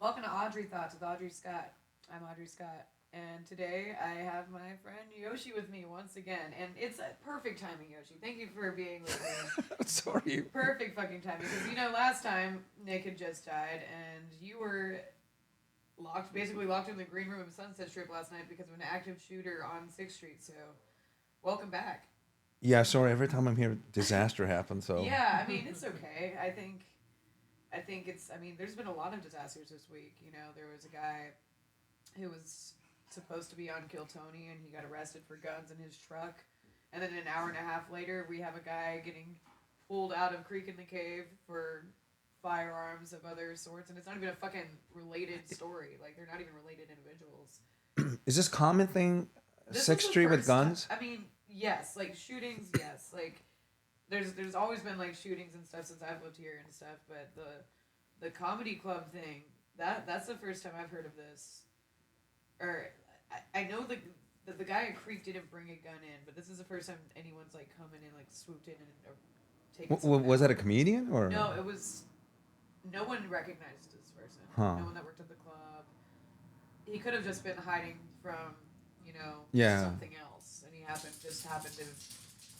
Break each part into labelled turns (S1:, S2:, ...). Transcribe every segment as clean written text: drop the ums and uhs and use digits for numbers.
S1: Welcome to Audrey Thoughts with Audrey Scott. I'm Audrey Scott, and today I have my friend Yoshi with me once again, and it's a perfect timing, Yoshi. Thank you for being with me.
S2: Sorry.
S1: Perfect fucking timing, because last time Nick had just died, and you were basically locked in the green room of Sunset Strip last night because of an active shooter on 6th Street. So, welcome back.
S2: Yeah, sorry. Every time I'm here, disaster happens. So
S1: Yeah, I mean it's okay. I think it's. I mean, there's been a lot of disasters this week. There was a guy who was supposed to be on Kill Tony, and he got arrested for guns in his truck. And then an hour and a half later, we have a guy getting pulled out of Creek in the Cave for firearms of other sorts, and it's not even a fucking related story. Like they're not even related individuals.
S2: is this common thing?
S1: This was
S2: Sixth
S1: the
S2: Street with
S1: first time.
S2: guns?
S1: I mean, yes, like shootings, yes, like there's always been like shootings and stuff since I've lived here and stuff, but the comedy club thing that's the first time I've heard of this. Or I know the guy at Creek didn't bring a gun in, but this is the first time anyone's like come in and like swooped in and taken someone
S2: Was
S1: out.
S2: that a comedian or?
S1: No, it was no one recognized this person.
S2: Huh.
S1: No one that worked at the club. He could have just been hiding from
S2: Yeah.
S1: something else, and he happened to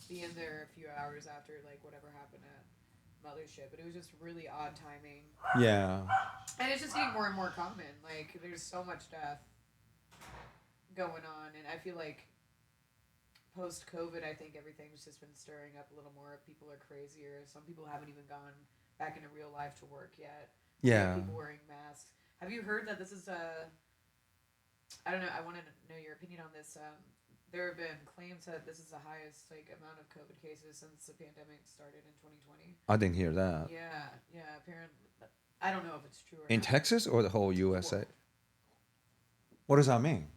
S1: be in there a few hours after like whatever happened at Mothership. But it was just really odd timing,
S2: Yeah.
S1: and it's just getting more and more common. Like there's so much death going on, and I feel like post COVID, I think everything's just been stirring up a little more. People are crazier. Some people haven't even gone back into real life to work yet. You have
S2: Yeah.
S1: people wearing masks. Have you heard that this is a? I don't know. I want to know your opinion on this. There have been claims that this is the highest like amount of COVID cases since the pandemic started in 2020.
S2: I didn't hear that.
S1: Yeah, yeah. Apparently, I don't know if it's true or
S2: In
S1: not.
S2: Texas or the whole
S1: The
S2: USA?
S1: world.
S2: What does that mean?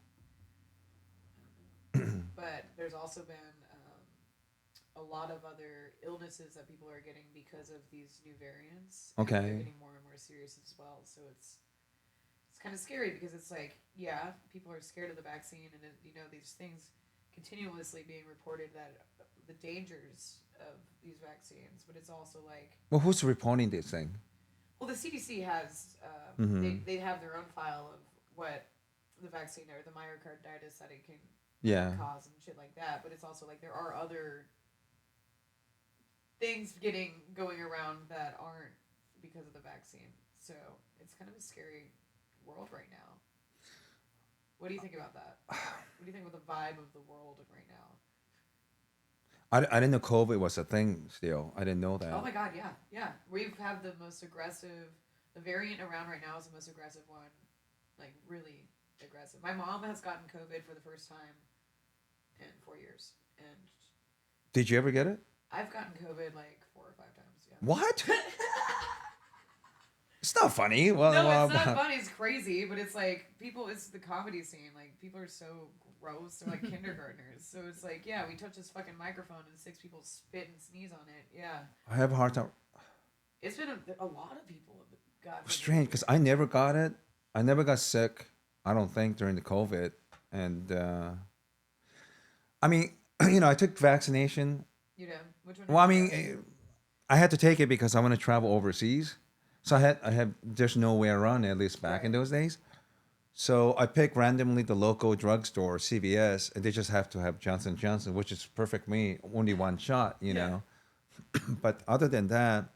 S1: But there's also been a lot of other illnesses that people are getting because of these new variants, and they're
S2: Okay.
S1: getting more and more serious as well. So it's kind of scary because it's like, yeah, people are scared of the vaccine, and these things continuously being reported that the dangers of these vaccines, but it's also like,
S2: Well, who's reporting this thing?
S1: well, the CDC has
S2: Mm-hmm.
S1: they have their own file of what the vaccine or the myocarditis that it can
S2: Yeah.
S1: cause and shit like that. But it's also like there are other things getting going around that aren't because of the vaccine. So it's kind of a scary world right now. What do you think about that? What do you think about the vibe of the world right now?
S2: I didn't know COVID was a thing still. I didn't know
S1: Oh
S2: that.
S1: my god, yeah, yeah. We've had the most aggressive. The variant around right now is the most aggressive one, like really aggressive. My mom has gotten COVID for the first time in 4 years, and
S2: Did you ever get it?
S1: I've gotten COVID like 4 or 5 times.
S2: What?
S1: Yeah.
S2: It's not funny. Well,
S1: No,
S2: well,
S1: it's not funny. It's crazy, but it's like people. It's the comedy scene. Like people are so gross. They're like kindergartners. So it's like, yeah, we touch this fucking microphone and 6 people spit and sneeze on it. Yeah,
S2: I have a hard time.
S1: it's been a lot of people have gotten it this
S2: Strange because
S1: year.
S2: I never got it. I never got sick. I don't think during the COVID, and I mean, I took vaccination.
S1: You know, which one
S2: Well,
S1: did
S2: I
S1: you
S2: mean,
S1: get?
S2: I had to take it because I want to travel overseas. So I had there's no way around it, at least back in
S1: Right.
S2: those days. So I picked randomly the local drugstore, CVS, and they just have to have Johnson Johnson, which is perfect me, only one shot,
S1: Yeah.
S2: But other than that,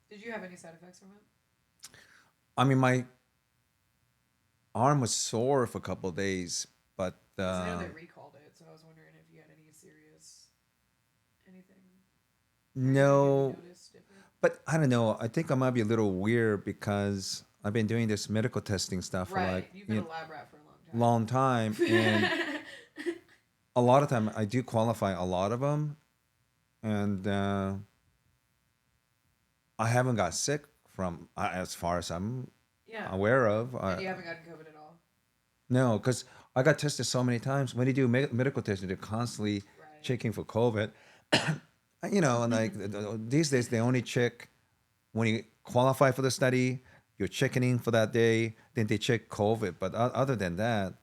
S1: Did you have any side effects from it?
S2: I mean, my arm was sore for a couple of days, but
S1: Because I know they recalled it, so I was wondering if you had any serious anything or anything you
S2: no.
S1: noticed different.
S2: But I don't know. I think I might be a little weird because I've been doing this medical testing stuff for
S1: Right.
S2: like
S1: You've been a lab rat for a long
S2: long time, and
S1: time.
S2: a lot of time I do qualify a lot of them, and I haven't got sick from as far as I'm
S1: Yeah.
S2: aware of.
S1: And you haven't gotten COVID at all.
S2: No, because I got tested so many times. When they do medical testing, they're constantly
S1: Right.
S2: checking for COVID. And like these days they only check when you qualify for the study, you're checking in for that day, then they check COVID. But other than that,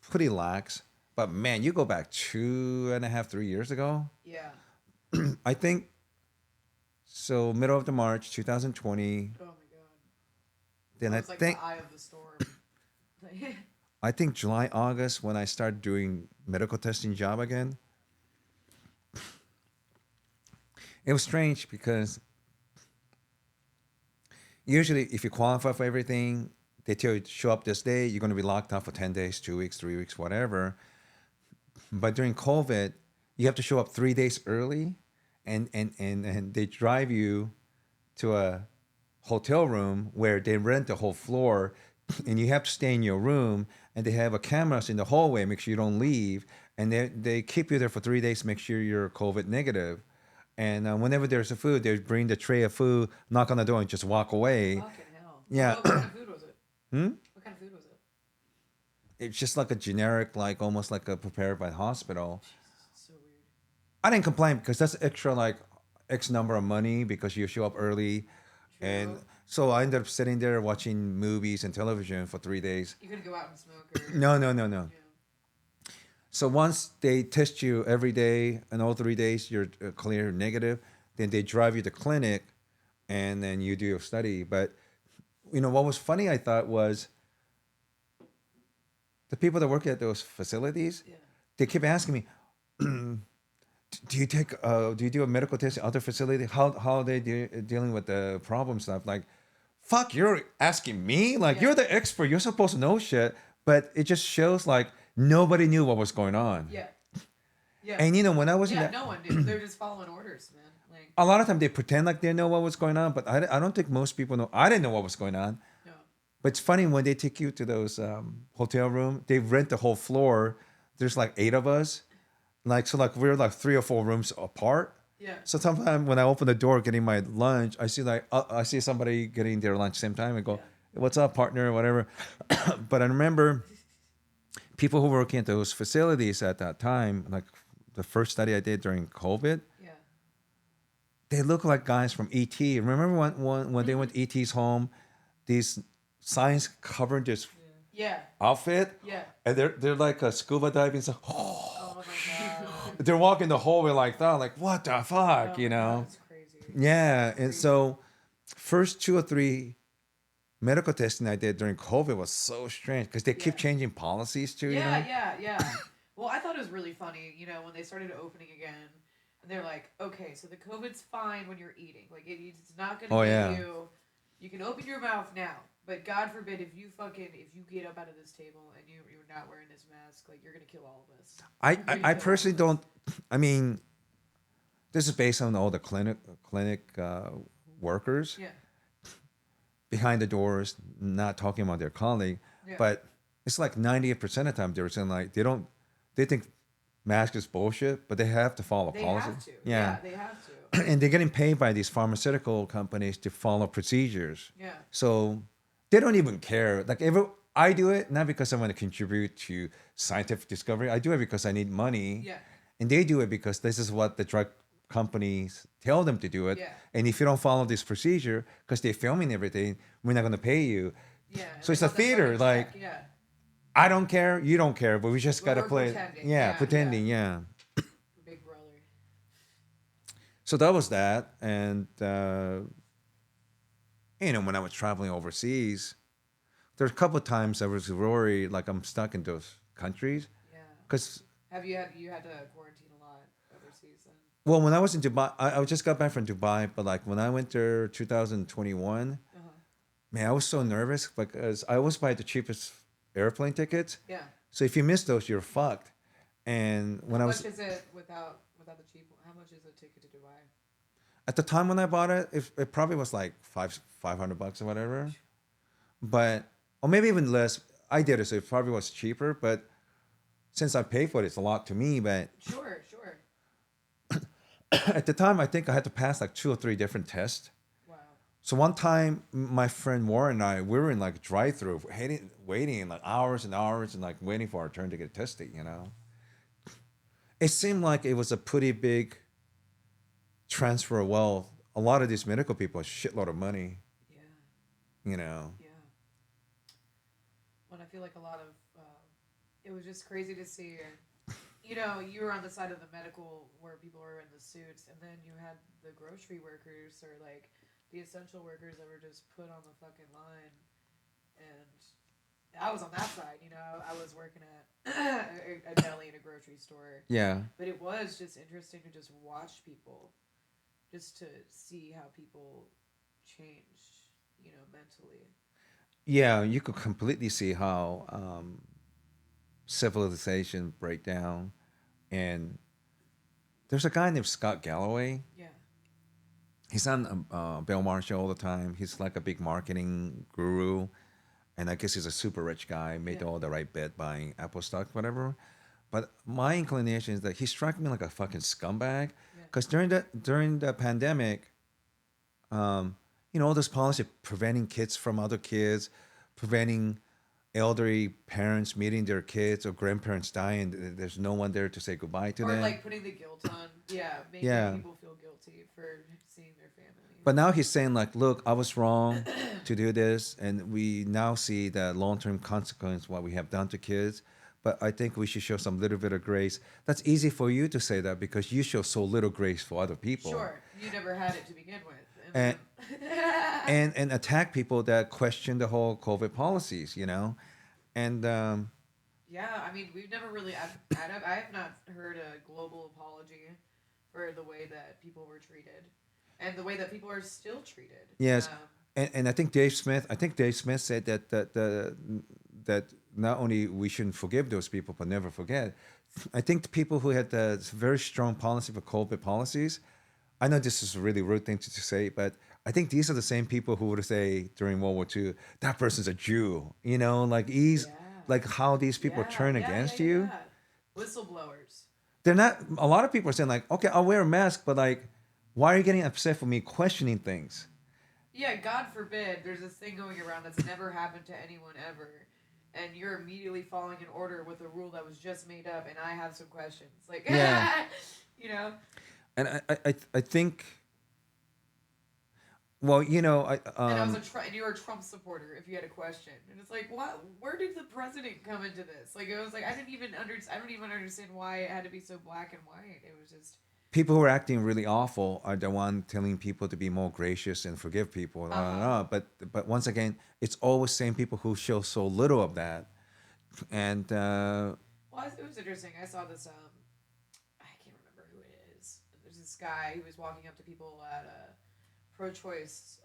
S2: pretty lax. But man, you go back 2.5, 3 years ago.
S1: Yeah.
S2: I think so. Middle of the March 2020,
S1: Oh my god.
S2: Then
S1: It
S2: I
S1: was like
S2: think
S1: the eye of the storm. Like,
S2: I think July, August when I started doing medical testing job again. It was strange because usually if you qualify for everything, they tell you to show up this day, you're going to be locked up for 10 days, 2 weeks, 3 weeks, whatever. But during COVID, you have to show up 3 days early, and they drive you to a hotel room where they rent the whole floor, and you have to stay in your room, and they have a cameras in the hallway, make sure you don't leave, and they keep you there for 3 days, make sure you're COVID negative. And whenever there's a food, they bring the tray of food, knock on the door, and just walk away.
S1: fucking hell.
S2: Yeah.
S1: What kind of food was it?
S2: Hmm?
S1: What kind of food was it?
S2: It's just like a generic, like almost like a prepared by the hospital.
S1: Jesus, it's so weird.
S2: I didn't complain because that's extra like X number of money because you show up early. And
S1: True.
S2: so I ended up sitting there watching movies and television for 3 days.
S1: You could go out and smoke or.
S2: No, no, no, no.
S1: Yeah.
S2: So once they test you every day and all 3 days you're clear negative, then they drive you to clinic and then you do your study. But what was funny I thought was the people that work at those facilities,
S1: Yeah.
S2: they keep asking me, do you do a medical test at other facility? How are they dealing with the problem stuff? Like, fuck, you're asking me? Like,
S1: Yeah.
S2: you're the expert. You're supposed to know shit. But it just shows like nobody knew what was going on.
S1: Yeah. Yeah.
S2: And when I was in
S1: Yeah,
S2: that,
S1: no one did. They're just following orders, man. Like,
S2: a lot of time they pretend like they know what was going on, but I don't think most people know. I didn't know what was going on.
S1: no.
S2: But it's funny when they take you to those hotel room, they rent the whole floor. There's like 8 of us. Like we're like 3 or 4 rooms apart.
S1: Yeah.
S2: So sometimes when I open the door getting my lunch, I see somebody getting their lunch same time and go,
S1: Yeah.
S2: "What's up, partner?" or whatever. But I remember people who were working at those facilities at that time, like the first study I did during COVID,
S1: Yeah.
S2: they look like guys from ET. Remember when they went to ET's home, these signs covered this
S1: Yeah.
S2: outfit,
S1: Yeah.
S2: and they're like a scuba diving. So,
S1: Oh my god.
S2: they're walking the hallway like that, like what the fuck,
S1: Oh my God, that's crazy.
S2: Yeah, and
S1: Crazy.
S2: so first 2 or 3 medical testing I did during COVID was so strange because they keep
S1: Yeah.
S2: changing policies too.
S1: Yeah. Well, I thought it was really funny, when they started opening again, and they're like, okay, so the COVID's fine when you're eating. Like, it's not going to
S2: Oh,
S1: get
S2: yeah.
S1: you. You can open your mouth now, but God forbid if you get up out of this table and you're not wearing this mask, like, you're going to kill all of us.
S2: I personally don't. I mean, this is based on all the clinic workers
S1: Yeah.
S2: behind the doors, not talking about their colleague,
S1: Yeah.
S2: but it's like 98% of the time they're saying like they think mask is bullshit, but they have to follow
S1: They
S2: policy.
S1: have to.
S2: Yeah.
S1: They have to.
S2: And they're getting paid by these pharmaceutical companies to follow procedures.
S1: Yeah.
S2: So they don't even care. Like I do it not because I want to contribute to scientific discovery. I do it because I need money.
S1: Yeah.
S2: And they do it because this is what the drug companies tell them to do it.
S1: Yeah.
S2: And if you don't follow this procedure, because they're filming everything, we're not going to pay you.
S1: Yeah.
S2: So it's
S1: they
S2: a
S1: got that
S2: theater,
S1: fucking
S2: like-
S1: check, yeah.
S2: I don't care, you don't care, but we just
S1: But
S2: got to
S1: we're
S2: play.
S1: pretending.
S2: Yeah,
S1: Yeah,
S2: pretending, yeah.
S1: Big brother.
S2: So that was that. And, when I was traveling overseas, there's a couple of times I was worried, like I'm stuck in those countries.
S1: Yeah.
S2: Because,
S1: Have you had to quarantine a lot overseas then?
S2: well, when I was in Dubai, I just got back from Dubai, but like when I went there 2021,
S1: Uh-huh.
S2: man, I was so nervous because I always buy the cheapest airplane tickets.
S1: Yeah.
S2: So if you miss those, you're fucked. And when
S1: How
S2: I
S1: much
S2: was
S1: is it without the cheap one? How much is a ticket to Dubai?
S2: at the time when I bought it, it probably was like $500 or whatever. But or maybe even less. I did it, so it probably was cheaper. But since I paid for it, it's a lot to me. But
S1: Sure.
S2: at the time, I think I had to pass like 2 or 3 different tests.
S1: Wow.
S2: So one time, my friend Warren and I, we were in like drive-through, waiting like hours and hours, and like waiting for our turn to get tested. It seemed like it was a pretty big transfer of wealth. A lot of these medical people, a shitload of money.
S1: Yeah.
S2: Yeah.
S1: When I feel like a lot of, it was just crazy to see. You were on the side of the medical where people were in the suits, and then you had the grocery workers or like the essential workers that were just put on the fucking line. I was on that side. You know, I was working at a deli in a grocery store,
S2: Yeah.
S1: but it was just interesting to just watch people, just to see how people change. You know, mentally.
S2: Yeah, you could completely see how civilization break down. And there's a guy named Scott Galloway.
S1: Yeah.
S2: He's on Bill Maher show all the time. He's like a big marketing guru, and I guess he's a super rich guy. Made
S1: Yeah.
S2: all the right bet buying Apple stock, whatever. But my inclination is that he struck me like a fucking scumbag.
S1: Yeah.
S2: Because during the pandemic, all this policy preventing kids from other kids, preventing elderly parents meeting their kids or grandparents dying. There's no one there to say goodbye to
S1: Or
S2: them.
S1: like putting the guilt on. Yeah, making
S2: Yeah.
S1: people feel guilty for seeing their family.
S2: But now he's saying like, look, I was wrong to do this, and we now see the long-term consequence what we have done to kids. But I think we should show some little bit of grace. That's easy for you to say that because you show so little grace for other people.
S1: Sure, you never had it to begin with.
S2: And and attack people that question the whole COVID policies, and
S1: yeah, I mean, we've never really. I have not heard a global apology for the way that people were treated, and the way that people are still treated.
S2: yes, and I think Dave Smith. I think Dave Smith said that not only we shouldn't forgive those people, but never forget. I think the people who had the very strong policy for COVID policies. I know this is a really rude thing to say, but I think these are the same people who would say during World War II, that person's a Jew. Like he's
S1: Yeah.
S2: like how these people turn against you.
S1: Whistleblowers.
S2: They're not. A lot of people are saying like, okay, I'll wear a mask, but like, why are you getting upset for me questioning things?
S1: Yeah, God forbid, there's this thing going around that's never happened to anyone ever, and you're immediately following an order with a rule that was just made up, and I have some questions. Like,
S2: Yeah.
S1: you know.
S2: And I think. Well,
S1: And I was and you were a Trump supporter if you had a question, and it's like, what? Where did the president come into this? Like, it was like I don't even understand why it had to be so black and white. It was just
S2: people who are acting really awful are the one telling people to be more gracious and forgive people. But once again, it's always same people who show so little of that. And
S1: well, it was interesting. I saw this. I can't remember who it is. There's this guy who was walking up to people at a pro-choice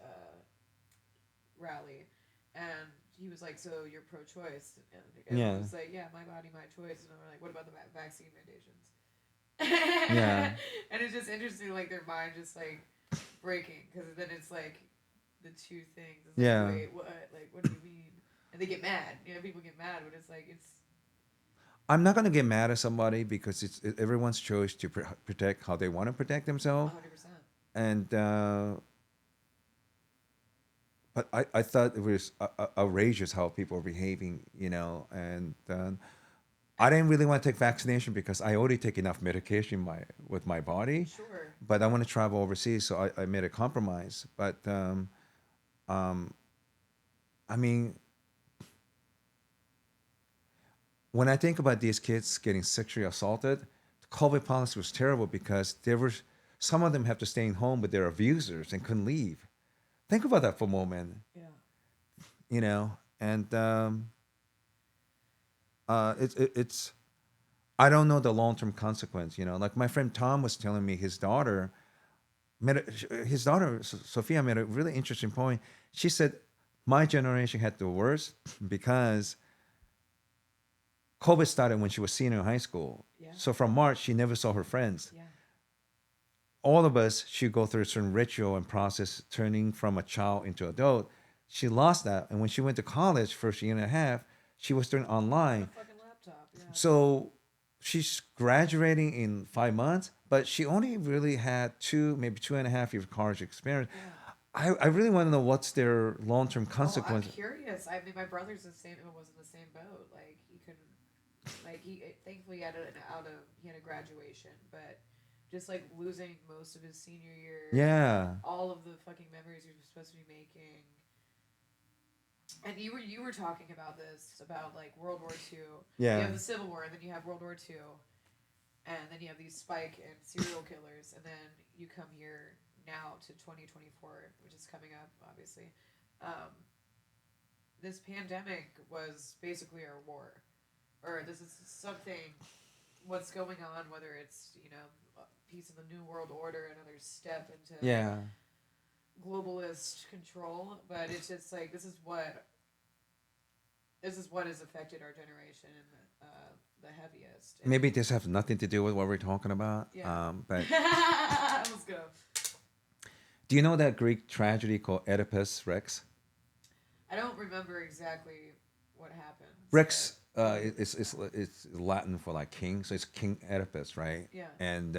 S1: rally, and he was like, "So you're pro-choice?" And everyone was like, "Yeah, my body, my choice." And I'm like, "What about the vaccine mandations?"
S2: Yeah.
S1: And it's just interesting, like their mind just like breaking, because then it's like the two things. It's like,
S2: Yeah.
S1: wait, what? Like, what do you mean? And they get mad. People get mad, but it's like it's.
S2: I'm not gonna get mad at somebody because it's everyone's choice to protect how they want to protect themselves.
S1: 100%.
S2: And but I thought it was outrageous how people were behaving, and I didn't really want to take vaccination because I already take enough medication with my body.
S1: Sure.
S2: But I want to travel overseas, so I made a compromise. But I mean, when I think about these kids getting sexually assaulted, the COVID policy was terrible because some of them have to stay in home with their abusers and couldn't leave. Think about that for a moment.
S1: Yeah.
S2: And it's I don't know the long term consequence. Like my friend Tom was telling me his daughter Sophia made a really interesting point. She said, "My generation had the worst because COVID started when she was senior in high school.
S1: Yeah.
S2: So from March, she never saw her friends.
S1: Yeah.
S2: All of us should go through a certain ritual and process turning from a child into adult. She lost that, and when she went to college, first year and a half, she was doing online.
S1: A fucking laptop. Yeah.
S2: So she's graduating in 5 months, but she only really had maybe 2.5 years of college experience.
S1: Yeah.
S2: I really want to know what's their long term consequences.
S1: I'm curious. I mean, my brother's was in the same boat. Like he couldn't. Like he thankfully had a graduation, but just like losing most of his senior year.
S2: Yeah.
S1: All of the fucking memories he was supposed to be making. And you were talking about this, about like World War II.
S2: Yeah.
S1: You have the Civil War, and then you have World War II, and then you have these spike and serial killers, and then you come here now to 2024, which is coming up, obviously. this pandemic was basically our war, or this is something. What's going on? Whether it's a piece of the new world order, another step into
S2: Yeah.
S1: globalist control, but it's just like this is what has affected our generation the heaviest. And
S2: Maybe this has nothing to do with what we're talking about.
S1: yeah,
S2: But
S1: let's go.
S2: do you know that Greek tragedy called Oedipus Rex?
S1: I don't remember exactly what happens, but
S2: Rex it's Latin for like king, so it's King Oedipus, right?
S1: yeah,
S2: And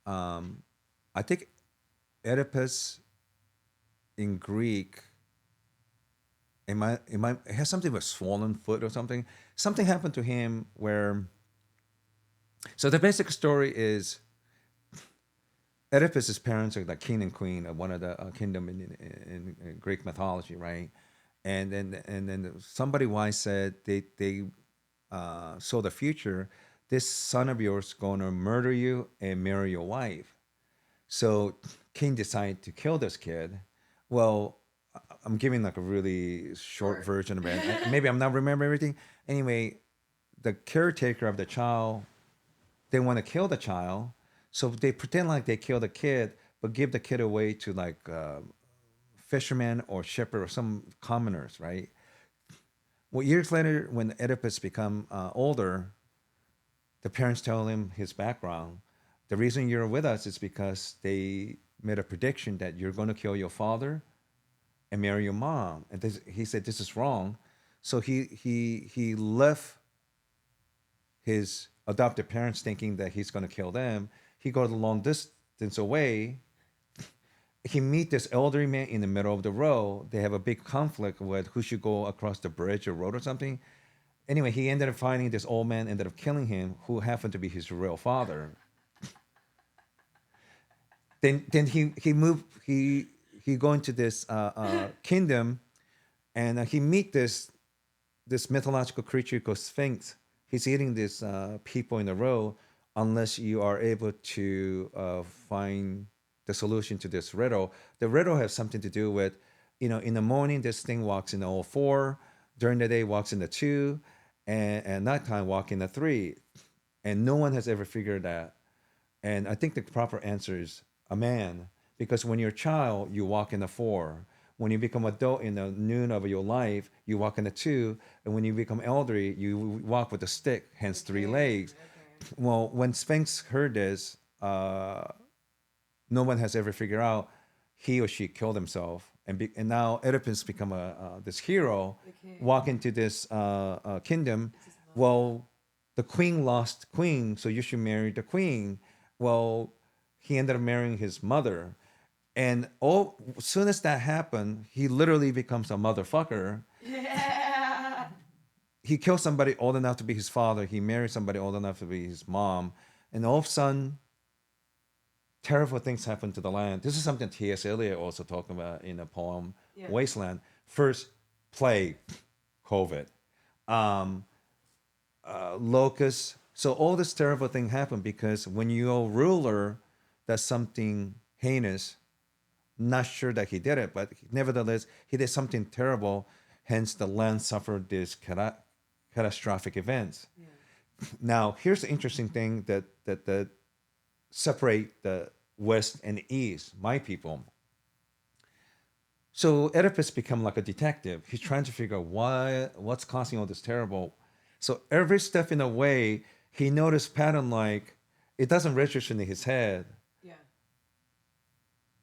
S2: um, I think Oedipus in Greek, it has something with swollen foot or something. Something happened to him where. So the basic story is Oedipus's parents are the king and queen of one of the kingdom in Greek mythology, right? And then somebody wise said they saw the future. This son of yours going to murder you and marry your wife. So king decided to kill this kid. Well, I'm giving like a really short
S1: short.
S2: version of it. Maybe I'm not remembering everything. Anyway, the caretaker of the child, they want to kill the child, so they pretend like they kill the kid, but give the kid away to like fishermen or shepherd or some commoners, right? Well, years later, when Oedipus become older, the parents tell him his background. The reason you're with us is because they made a prediction that you're going to kill your father and marry your mom. And he said this is wrong, so he left his adopted parents thinking that he's going to kill them. He goes a long distance away. He meet this elderly man in the middle of the road. They have a big conflict with who should go across the bridge or road or something. Anyway, he ended up finding this old man, ended up killing him, who happened to be his real father. Then he moved he go into this kingdom, and he meet this mythological creature called Sphinx. He's eating these people in a row unless you are able to find the solution to this riddle. The riddle has something to do with, in the morning, this thing walks in the all four, during the day, walks in the two, and at nighttime, walk in the three. And no one has ever figured that. And I think the proper answer is a man, because when you're a child, you walk in the four. When you become adult in the noon of your life, you walk in the two. And when you become elderly, you walk with a stick, hence three
S1: Okay,
S2: legs.
S1: okay.
S2: Well, when Sphinx heard this, no one has ever figured out he or she killed himself. And now Oedipus become this hero,
S1: The king.
S2: walk into this kingdom.
S1: It's his mother.
S2: Well, the queen lost queen, so you should marry the queen. Well, he ended up marrying his mother. And as soon as that happened, he literally becomes a motherfucker.
S1: Yeah.
S2: He killed somebody old enough to be his father. He married somebody old enough to be his mom. And all of a sudden, terrible things happen to the land. This is something T.S. Eliot also talked about in the poem
S1: Yeah.
S2: Wasteland. First, plague, COVID, um, locusts. So all this terrible thing happened because when you're a ruler, that's something heinous. Not sure that he did it, but nevertheless, he did something terrible. Hence, the land suffered these catastrophic events.
S1: Yeah.
S2: Now, here's the interesting thing that separate the West and the East, my people. So Oedipus become like a detective. He's trying to figure out what's causing all this terrible. So every step in the way, he noticed pattern like it doesn't register in his head.
S1: Yeah.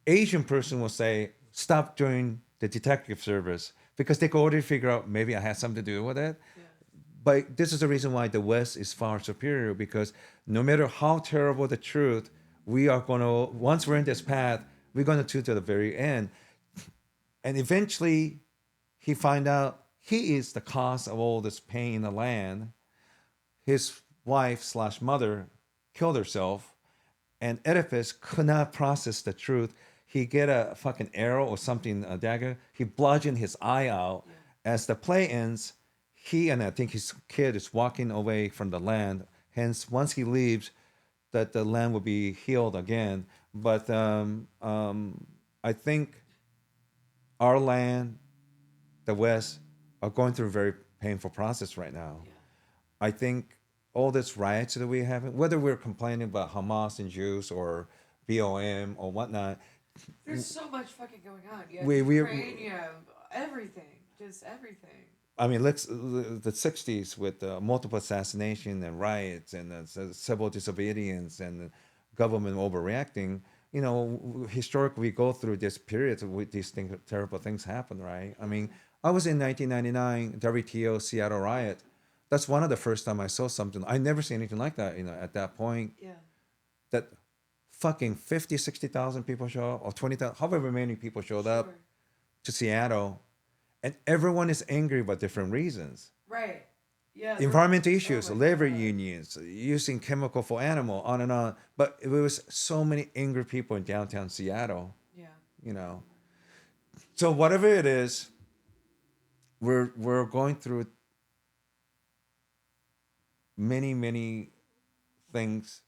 S2: Asian person will say, stop doing the detective service because they can already figure out maybe I had something to do with it.
S1: Yeah.
S2: But this is the reason why the West is far superior, because no matter how terrible the truth, we are going to, once we're in this path, we're going to the very end. And eventually, he find out he is the cause of all this pain in the land. His wife slash mother killed herself, and Oedipus could not process the truth. He get a fucking arrow or something, a dagger. He bludgeoned his eye out.
S1: Yeah.
S2: As the play ends, he and I think his kid is walking away from the land. Hence, once he leaves, that the land will be healed again. But I think our land, the West, are going through a very painful process right now.
S1: Yeah.
S2: I think all this riots that we have, whether we're complaining about Hamas and Jews or BOM or whatnot,
S1: There's so much fucking going on. You have
S2: we
S1: Ukraine, you have everything. Just everything.
S2: I mean, let's the '60s with multiple assassination and riots and civil disobedience and government overreacting. You know, historically, we go through this period with these terrible things happen, right? I mean, I was in 1999 WTO Seattle riot. That's one of the first time I saw something. I never seen anything like that. You know, at that point,
S1: Yeah.
S2: that fucking 50, 60,000 people show up, or 20,000, however many people showed up
S1: Sure.
S2: to Seattle, and everyone is angry about different reasons.
S1: Right. Yeah.
S2: Environmental
S1: Oh
S2: issues,
S1: my
S2: labor
S1: God.
S2: unions, using chemical for animal, on and on. But it was so many angry people in downtown Seattle,
S1: Yeah.
S2: you know. So whatever it is, we're going through many things.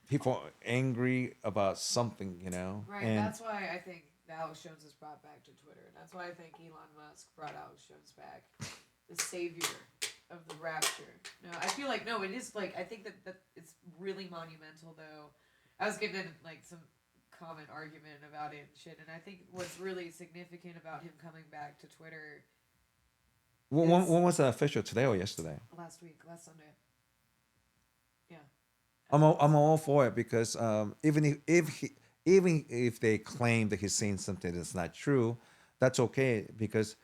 S2: People are angry about something, you know.
S1: Right.
S2: And
S1: That's why I think Alex Jones is brought back to Twitter. And that's why I think Elon Musk brought Alex Jones back. The savior of the rapture. No, I feel like no, it is like I think that it's really monumental though. I was getting in like some comment argument about it and shit, and I think what's really significant about him coming back to Twitter
S2: when
S1: is
S2: was the official, today or yesterday?
S1: last week, last Sunday. Yeah.
S2: I'm all for it because even if they claim that he's saying something that's not true, that's okay because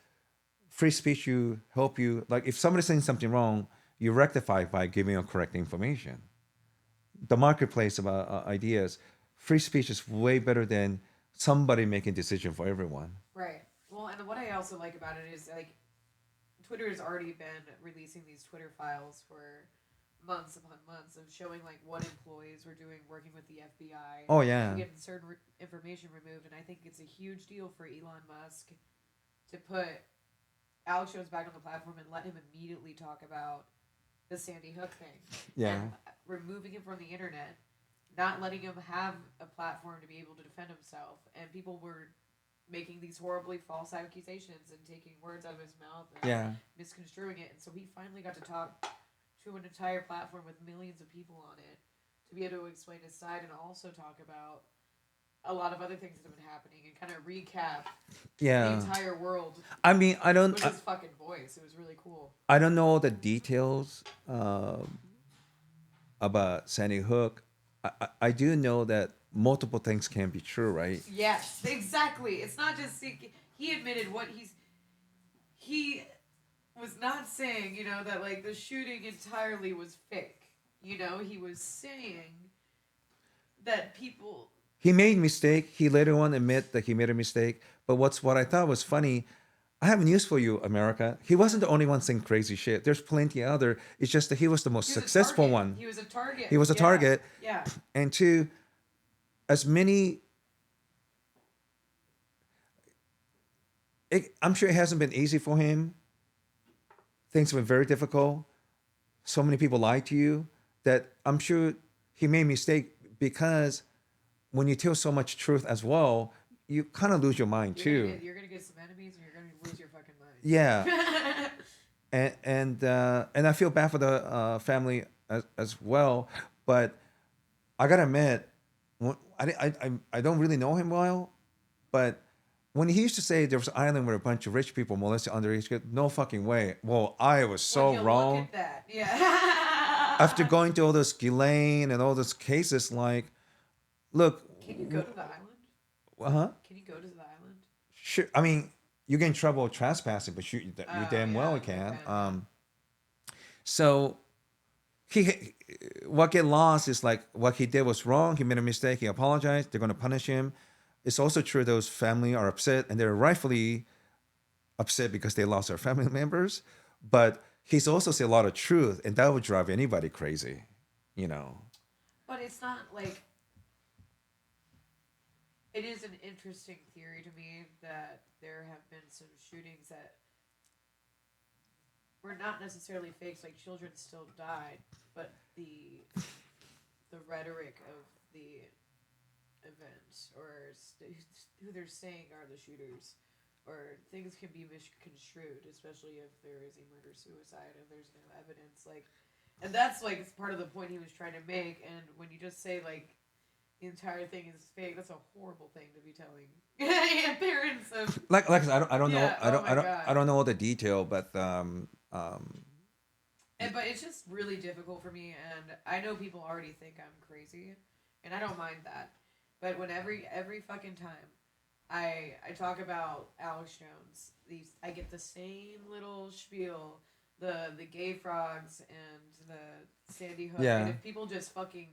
S2: free speech you help you, like if somebody's saying something wrong, you rectify it by giving them correct information. The marketplace about ideas, free speech is way better than somebody making decision for everyone.
S1: Right. Well, and what I also like about it is like Twitter has already been releasing these Twitter files for months upon months of showing like what employees were doing working with the FBI
S2: Oh
S1: to
S2: yeah,
S1: get certain information removed, and I think it's a huge deal for Elon Musk to put Alex Jones back on the platform and let him immediately talk about the Sandy Hook thing
S2: yeah,
S1: and removing him from the internet, not letting him have a platform to be able to defend himself, and people were making these horribly false accusations and taking words out of his mouth and
S2: yeah.
S1: misconstruing it, and so he finally got to talk to an entire platform with millions of people on it to be able to explain his side and also talk about a lot of other things that have been happening and kind of recap the
S2: Yeah.
S1: entire world
S2: I mean,
S1: with his fucking voice. It was really cool.
S2: I don't know the details about Sandy Hook. I do know that multiple things can be true, right?
S1: Yes, exactly. It's not just he admitted he was not saying, that like the shooting entirely was fake. He was saying that people.
S2: He made mistake. He later on admit that he made a mistake. But what I thought was funny, I have news for you, America. He wasn't the only one saying crazy shit. There's plenty other. It's just that he was the most
S1: He was a
S2: successful
S1: target.
S2: one.
S1: He was a target.
S2: He was a
S1: Yeah.
S2: target.
S1: Yeah.
S2: And two, as many, I'm sure it hasn't been easy for him. Things have been very difficult. So many people lied to you that I'm sure he made mistake because when you tell so much truth as well, you kind of lose your mind too.
S1: You're gonna get some enemies, and you're gonna lose your fucking mind.
S2: Yeah, and I feel bad for the family as well. But I gotta admit, I don't really know him well, but when he used to say there was an island where a bunch of rich people molested underage kids, no fucking way. Well, I was so
S1: When you
S2: wrong.
S1: Look at that. Yeah.
S2: After going to all those Ghislaine and all those cases, like, look,
S1: Can you go to the island?
S2: huh?
S1: Can you go to the island?
S2: Sure. I mean, you get in trouble with trespassing, but you damn well
S1: yeah,
S2: can.
S1: okay.
S2: So he what get lost is like what he did was wrong. He made a mistake. He apologized. They're going to punish him. It's also true those family are upset, and they're rightfully upset because they lost their family members. But he's also said a lot of truth, and that would drive anybody crazy, you know.
S1: But it's not like it is an interesting theory to me that there have been some shootings that were not necessarily fakes, like children still died, but the rhetoric of the event or who they're saying are the shooters or things can be misconstrued, especially if there is a murder suicide and there's no evidence. Like, and that's like part of the point he was trying to make. And when you just say like the entire thing is fake, that's a horrible thing to be telling parents of.
S2: Like I don't know
S1: Yeah. Oh my god.
S2: I don't know all the detail, but
S1: But it's just really difficult for me, and I know people already think I'm crazy, and I don't mind that. But when every fucking time I talk about Alex Jones, these I get the same little spiel, the gay frogs and the Sandy Hook, and
S2: yeah,
S1: if people just fucking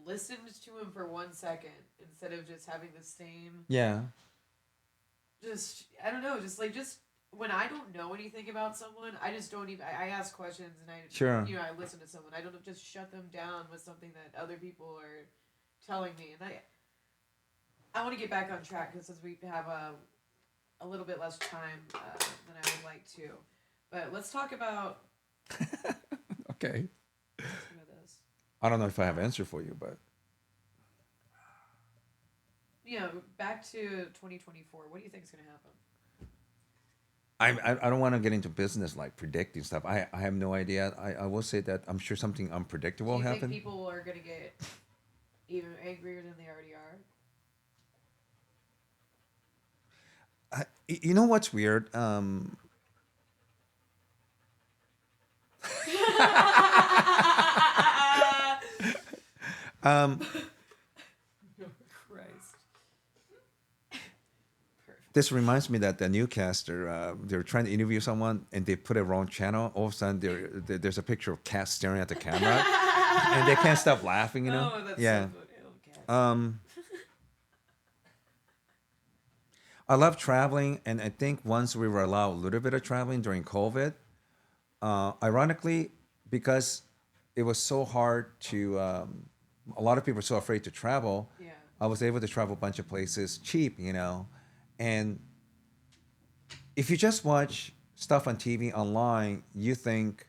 S1: listened to him for 1 second instead of just having the same,
S2: yeah,
S1: just I don't know, just when I don't know anything about someone, I just don't even. I ask questions and
S2: sure.
S1: I listen to someone. I don't just shut them down with something that other people are telling me. And I want to get back on track because since we have a little bit less time than I would like to, but let's talk about
S2: Okay.
S1: some of this.
S2: I don't know if I have an answer for you, but
S1: Back to 2024. What do you think is going to happen?
S2: I don't want to get into business like predicting stuff. I have no idea. I will say that I'm sure something unpredictable
S1: Do
S2: will
S1: you think
S2: happen.
S1: people are going to get even angrier than they already are?
S2: You know what's weird? Um,
S1: Christ. Perfect.
S2: this reminds me that the newscaster, they were trying to interview someone and they put a wrong channel. All of a sudden, there's a picture of cats staring at the camera, and they can't stop laughing. You know?
S1: Oh, that's
S2: Yeah.
S1: so funny. Oh, cats.
S2: I love traveling, and I think once we were allowed a little bit of traveling during COVID, ironically, because it was so hard to, a lot of people were so afraid to travel.
S1: Yeah.
S2: I was able to travel a bunch of places cheap, you know. And if you just watch stuff on TV online, you think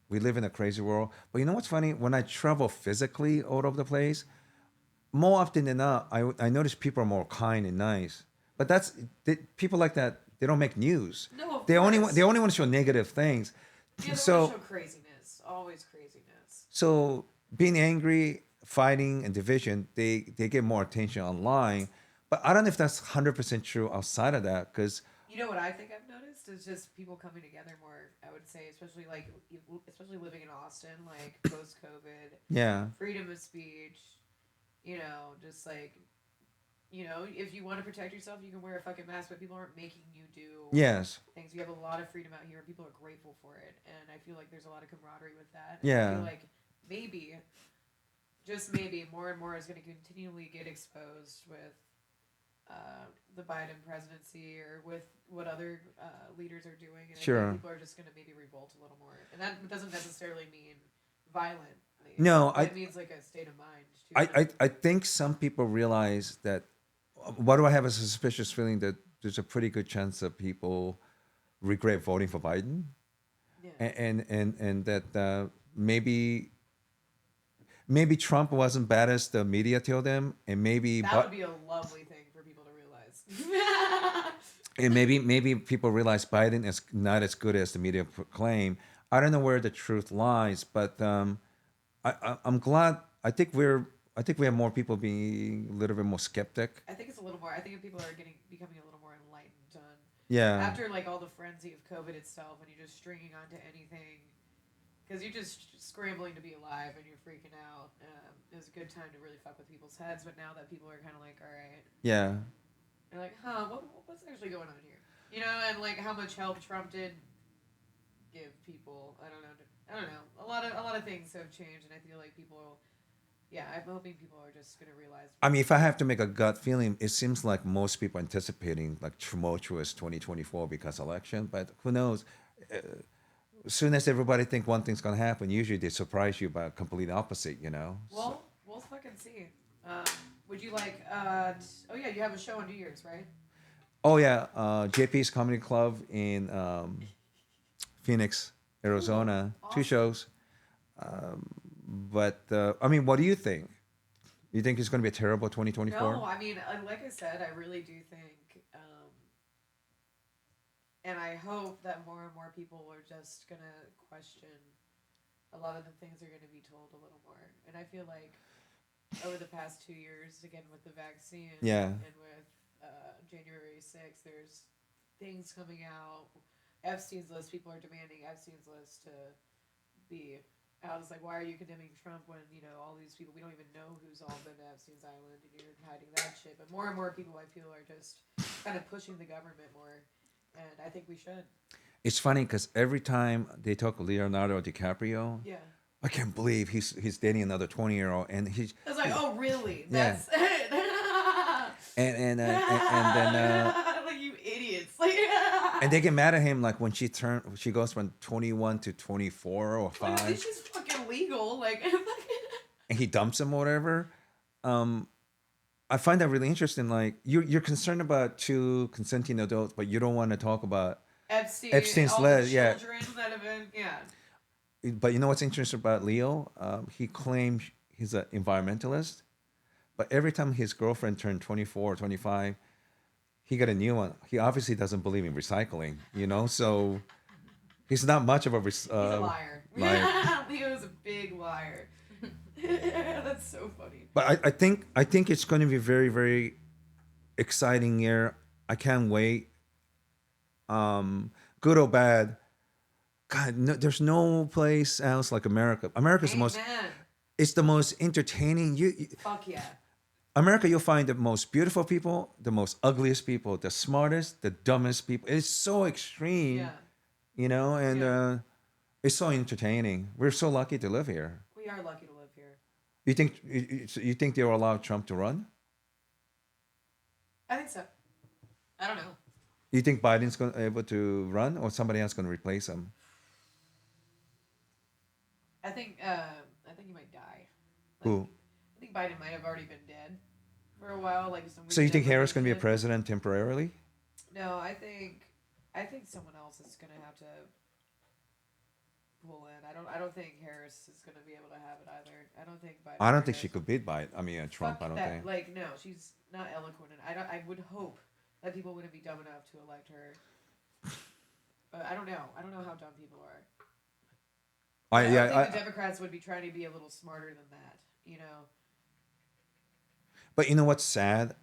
S2: we live in a crazy world. But you know what's funny? When I travel physically all over the place, more often than not, I notice people are more kind and nice. But people like that. They don't make news.
S1: No, of
S2: They only
S1: course.
S2: they only want to show negative things.
S1: Yeah, they want to
S2: So
S1: show craziness. Always craziness.
S2: so being angry, fighting, and division, they get more attention online. But I don't know if that's 100% true outside of that, because
S1: You know what I think I've noticed is just people coming together more. I would say, especially living in Austin, like post COVID,
S2: yeah,
S1: freedom of speech. Just like if you want to protect yourself, you can wear a fucking mask, but people aren't making you do
S2: yes,
S1: things. You have a lot of freedom out here, and people are grateful for it. And I feel like there's a lot of camaraderie with that. And I
S2: yeah,
S1: feel like maybe, just maybe, more and more is going to continually get exposed with the Biden presidency or with what other leaders are doing. And I
S2: sure.
S1: think people are just going to maybe revolt a little more. And that doesn't necessarily mean violently.
S2: No,
S1: It means like a state of mind, too.
S2: I think some people realize that. Why do I have a suspicious feeling that there's a pretty good chance that people regret voting for Biden,
S1: Yeah.
S2: and that maybe Trump wasn't bad as the media tell them, and
S1: That would be a lovely thing for people to realize.
S2: maybe people realize Biden is not as good as the media proclaim. I don't know where the truth lies, but I'm glad. I think we have more people being a little bit more skeptic.
S1: I think it's a little more. I think if people are becoming a little more enlightened on
S2: Yeah,
S1: after like all the frenzy of COVID itself, and you're just stringing onto anything because you're just scrambling to be alive and you're freaking out. It was a good time to really fuck with people's heads. But now that people are kind of like, all right,
S2: yeah,
S1: they're like, huh, what's actually going on here? And like how much help Trump did give people. I don't know. A lot of things have changed, and I feel like people. Yeah, I'm hoping people are just gonna realize.
S2: I mean, if I have to make a gut feeling, it seems like most people are anticipating like tumultuous 2024 because election, but who knows? As soon as everybody think one thing's gonna happen, usually they surprise you by a complete opposite, you know?
S1: Well, we'll fucking see. Would you like? Oh yeah, you have a show on New Year's, right?
S2: Oh yeah, JP's Comedy Club in Phoenix,
S1: Cool.
S2: Arizona. Two
S1: Awesome.
S2: shows. But I mean, what do you think? You think it's going to be a terrible 2024?
S1: No, I mean, like I said, I really do think And I hope that more and more people are just gonna question a lot of the things they're gonna be told a little more. And I feel like over the past 2 years, again with the vaccine
S2: Yeah.
S1: and with January 6th, there's things coming out. Epstein's list, people are demanding Epstein's list to be out. It's like, why are you condemning Trump when, all these people, we don't even know who's all been to Epstein's Island and you're hiding that shit. But more and more people, I feel, are just kind of pushing the government more. And I think we should.
S2: It's funny because every time they talk Leonardo DiCaprio,
S1: Yeah.
S2: I can't believe he's dating another 20-year-old, and he's.
S1: It's like, oh, really?
S2: Yeah.
S1: That's it.
S2: And then
S1: like, you idiots. Like,
S2: and they get mad at him like when she goes from 21 to 24 or
S1: like, at
S2: 5,
S1: least she's fucking legal. Like,
S2: and he dumps him or whatever. I find that really interesting. Like you're concerned about 2 consenting adults, but you don't want to talk about Epstein's
S1: all
S2: lead.
S1: the
S2: Yeah.
S1: children that have been, yeah.
S2: But you know what's interesting about Leo? He claims he's an environmentalist, but every time his girlfriend turned 24 or 25, he got a new one. He obviously doesn't believe in recycling, so he's not much of a
S1: He's a liar.
S2: liar.
S1: Leo's a big liar. That's so funny.
S2: But I think it's going to be a very, very exciting year. I can't wait. Good or bad, God, no, there's no place else like America. America's the most. It's the most entertaining.
S1: Fuck yeah.
S2: America, you'll find the most beautiful people, the most ugliest people, the smartest, the dumbest people. It's so extreme,
S1: Yeah.
S2: and it's so entertaining. We're so lucky to live here.
S1: We are lucky to live here.
S2: You think they will allow Trump to run?
S1: I think so. I don't know.
S2: You think Biden's able to run, or somebody else going to replace him?
S1: I think he might die.
S2: Who?
S1: I think Biden might have already been dead for a while. Like some.
S2: So you think
S1: weird
S2: Harris going to be a
S1: shit.
S2: president temporarily?
S1: No, I think someone else is gonna have to pull in. I don't think Harris is gonna be able to have it either. I don't think Biden.
S2: I don't think she could beat Biden. I mean, Trump.
S1: Fuck
S2: I don't
S1: that.
S2: think.
S1: Like, no, she's not eloquent, and I would hope that people wouldn't be dumb enough to elect her. But I don't know. I don't know how dumb people are. I think the Democrats would be trying to be a little smarter than that,
S2: But you know what's sad?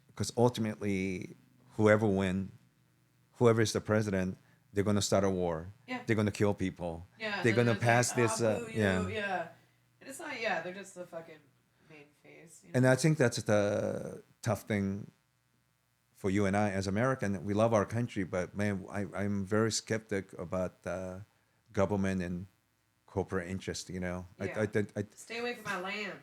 S2: Because ultimately, whoever is the president, they're going to start a war.
S1: Yeah.
S2: They're going to kill people.
S1: Yeah.
S2: They're going to pass
S1: like,
S2: this.
S1: boo you,
S2: Yeah.
S1: Yeah. And it's not. Yeah. They're just the fucking main face.
S2: And I think that's the tough thing for you and I as American. We love our country, but man, I'm very skeptic about government and corporate interest.
S1: Yeah.
S2: I
S1: Stay away from my land.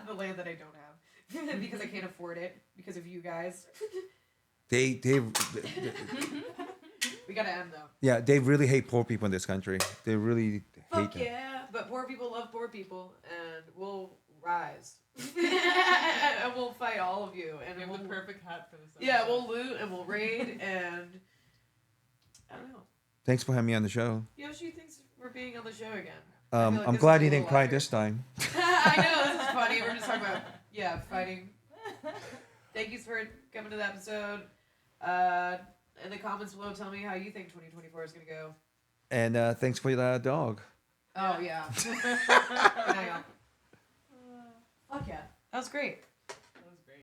S1: The land that I don't have because I can't afford it because of you guys.
S2: they
S1: We gotta end though.
S2: yeah, they really hate poor people in this country. They really hate them.
S1: Yeah, but poor people love poor people, and we'll rise. And we'll fight all of you, and
S3: We have
S1: we'll,
S3: the perfect hat for this.
S1: yeah, we'll loot and we'll raid, and I don't know.
S2: Thanks for having me on the show.
S1: Yoshi, thanks for being on the show again. I feel like
S2: I'm
S1: this
S2: glad
S1: is
S2: you
S1: a
S2: didn't
S1: little
S2: cry
S1: lighter.
S2: this time.
S1: I know, this is funny. We're just talking about, fighting. Thank you for coming to the episode. In the comments below, tell me how you think 2024 is going to go.
S2: And thanks for the dog.
S1: Oh, yeah. Good night, y'all. Fuck yeah. That was great.